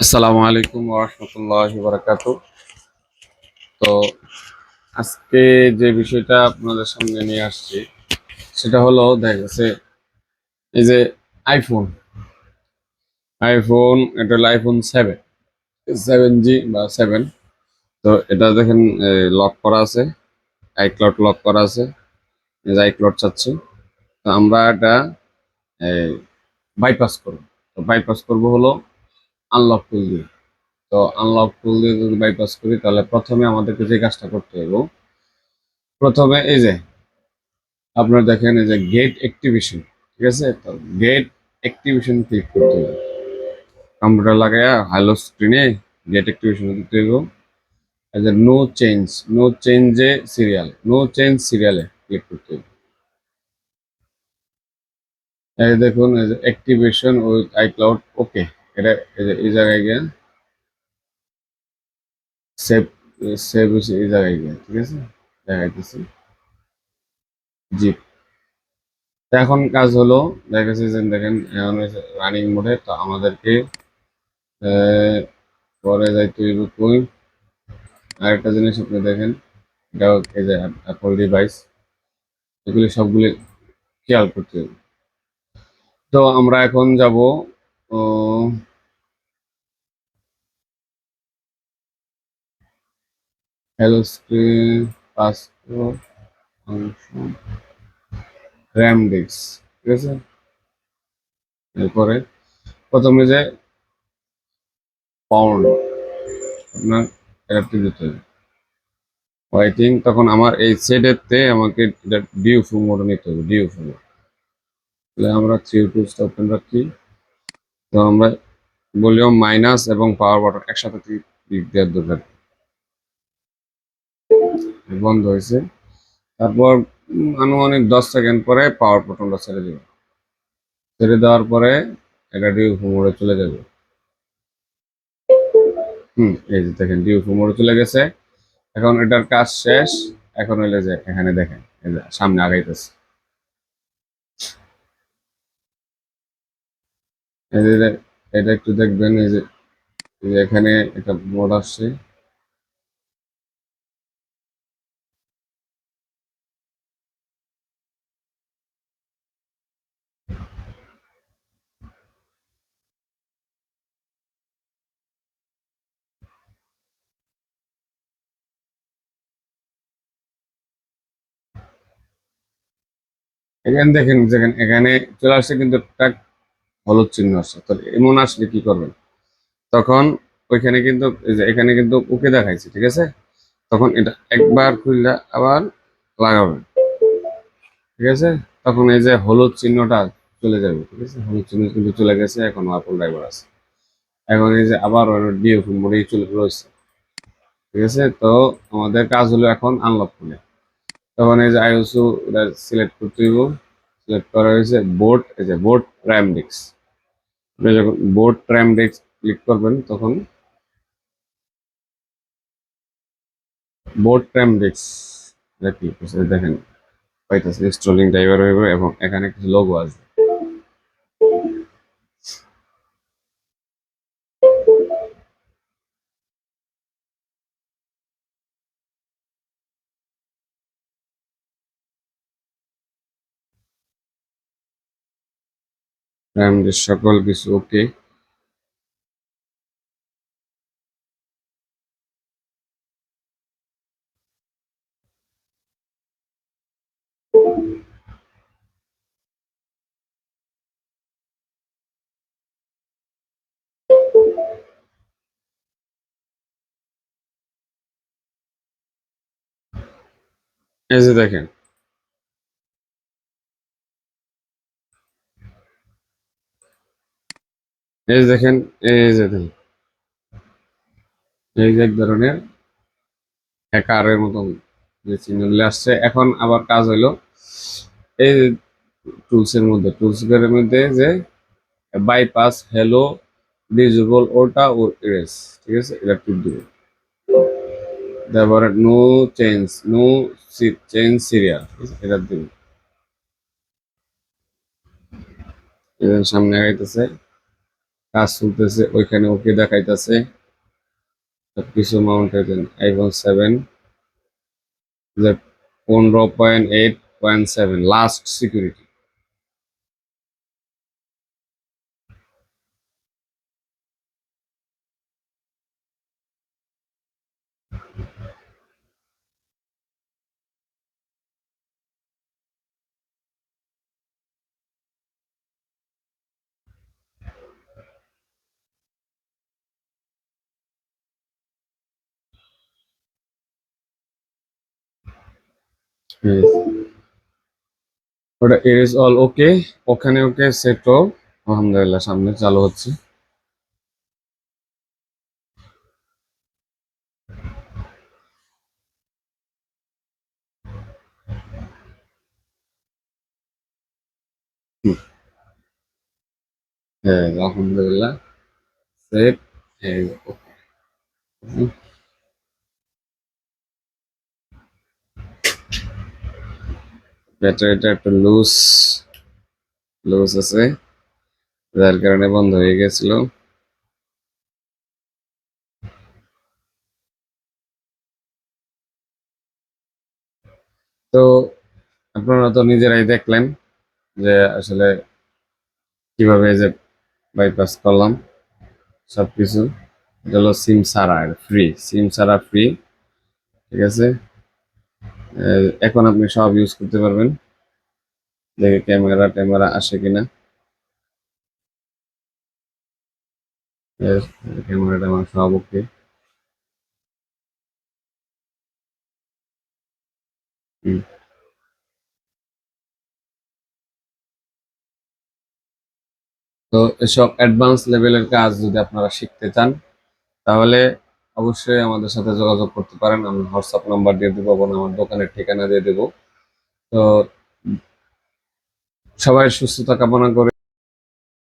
আসসালামু আলাইকুম ওয়া রাহমাতুল্লাহি ওয়া বারাকাতুহু। তো আজকে যে বিষয়টা আপনাদের সামনে নিয়ে আসছি সেটা হলো দেখা গেছে এই যে আইফোন আইফোন এটা হলো আইফোন 7 জি বা 7। তো এটা দেখেন লক করা আছে, আইক্লাউড লক করা আছে, এই যে আইক্লাউড চাচ্ছি। তো আমরা এটা বাইপাস করব। তো বাইপাস করব হলো আনলক টুল দিয়ে। তো আনলক টুল দিয়ে যদি বাইপাস করি তাহলে প্রথমে আমাদেরকে যে কাজটা করতে হবে, প্রথমে এই যে আপনার দেখেন এই যে গেট অ্যাক্টিভেশন, ঠিক আছে? তো গেট অ্যাক্টিভেশন ক্লিক করতে হবে, কম্পিউটার লাগায়া হ্যালো স্ক্রিনে গেট অ্যাক্টিভেশন দিতে হবে। এই যে নো চেঞ্জ সিরিয়ালে ক্লিক করতে হবে। এই যে দেখুন এই যে অ্যাক্টিভেশন উইথ আইক্লাউড ওকে, এটা এই যে এই জায়গায় গিয়ে সেভ সেভ এই জায়গায় গিয়ে, ঠিক আছে, দেখাইতেছি। জি, তো এখন কাজ হলো দেখা যাচ্ছে যে দেখেন এখন রানিং মোডে। তো আমাদেরকে আহ, পরে যাইতে হইব কই, আরেকটা জিনিস আপনি দেখেন, এটাও এই যে অ্যাপল ডিভাইস, এগুলি সবগুলি খেয়াল করতে হবে। তো আমরা এখন যাব hello screen, password, function, RAM disk, ঠিক আছে। এরপরে প্রথমে যে পাউন্ড আপনার অ্যাডাপ্টিভ দিতে হবে, ওয়াইটিং। তখন আমার এই সেটেতে আমাকে এটা ডিউফু মোড নিতে হবে, ডিউফু মোড। তাহলে আমরা থ্রি টুলসটা ওপেন রাখি। তো আমরা ভলিউম মাইনাস এবং পাওয়ার বাটন একসাথে ক্লিক দেওয়ার দরকার। বন্ধ হয়েছে। তারপর আনুমানিক 10 সেকেন্ড পরে পাওয়ার বাটনটা ছেড়ে দেবে। ছেড়ে দেওয়ার পরে এটা ডিউফু মোডে চলে যাবে। এই যে দেখেন ডিউফু মোডে চলে গেছে। এখন এটার কাজ শেষ। এখন হইলে যে এখানে দেখেন এই যে সামনে আগাইতেছে। এই যে এটা একটু দেখবেন এই যে এখানে একটা মোড আসছে। এখানে দেখেন যেখানে এখানে চলে আসছে কিন্তু একটা হলুদ চিহ্ন আসছে। তো এমন আসলে কি করবেন? তখন ওইখানে কিন্তু এই যে এখানে কিন্তু ওকে দেখাইছে, ঠিক আছে। তখন এটা একবার খুললে আবার লাগাবেন, ঠিক আছে। তখন এই যে হলুদ চিহ্নটা চলে যাবে, ঠিক আছে। হলুদ চিহ্ন কিন্তু চলে গেছে, এখন আপন ড্রাইভার আছে। এখন এই যে আবার ডিএফ মোডেই চলে রয়েছে, ঠিক আছে। তো আমাদের কাজ হলো এখন আনলক করে। তখন এই যে আইওসু এটা সিলেক্ট করতে হইব। সিলেক্ট করা হয়েছে বোর্ড, এই যে বোর্ড র্যাম ডিস্ক। আপনি যখন বোর্ড র্যাম ডিস্ক ক্লিক করবেন তখন বোর্ড র্যাম ডিস্ক এটা ক্লিক করছে, দেখেন পাইতেছে স্ট্রোলিং ড্রাইভার হইবে এবং এখানে কিছু লোগো আছে। র্যাম ডিস্ক সকল কিছু ওকে। এই যে দেখেন, এই যে দেখেন, এই যে দেখেন, এই যে এক ধরনের হ্যাকারের মতন যে চিহ্নগুলো আসছে। এখন আবার কাজ হইলো এই টুলসের মধ্যে যে বাইপাস, হ্যালো, ডিজেবল ওটা ও ইরেজ, ঠিক আছে, এটা টিপ দিবে। তারপরে নো চেঞ্জ সিরিয়াল, এটা দিবে। সামনে আগাইতেছে। কাজ চলতেছে, ওইখানে ওকে দেখাইতেছে সবকিছু। মাউন্টেন iPhone 7 যে 15.8.7 লাস্ট সিকিউরিটি। ওটা ইট ইজ অল ওকে, ওখানে ওকে সেট হোক। আলহামদুলিল্লাহ সামনে চালু হচ্ছে। হুম, হ্যাঁ আলহামদুলিল্লাহ সেট। ব্যাটারিটা একটু লুজ লুজ আছে, যার কারণে বন্ধ হয়ে গেছিল। তো আপনারা তো নিজেরাই দেখলেন যে আসলে কিভাবে যে বাইপাস করলাম সবকিছু। এটা হলো সিম ছাড়া, ফ্রি সিম ছাড়া ফ্রি, ঠিক আছে। এখন আপনি সব ইউজ করতে পারবেন। দেখে ক্যামেরা ট্যামেরা আসে কিনা। ক্যামেরা ট্যামেরা সব ওকে। তো এসব অ্যাডভান্স লেভেলের কাজ যদি আপনারা শিখতে চান, তাহলে অবশ্যই আমাদের সাথে যোগাযোগ করতে পারেন। আমি হোয়াটসঅ্যাপ নাম্বার দিয়ে দেবো এবং আমার দোকানের ঠিকানা দিয়ে দেবো। তো সবাই সুস্থতা কামনা করে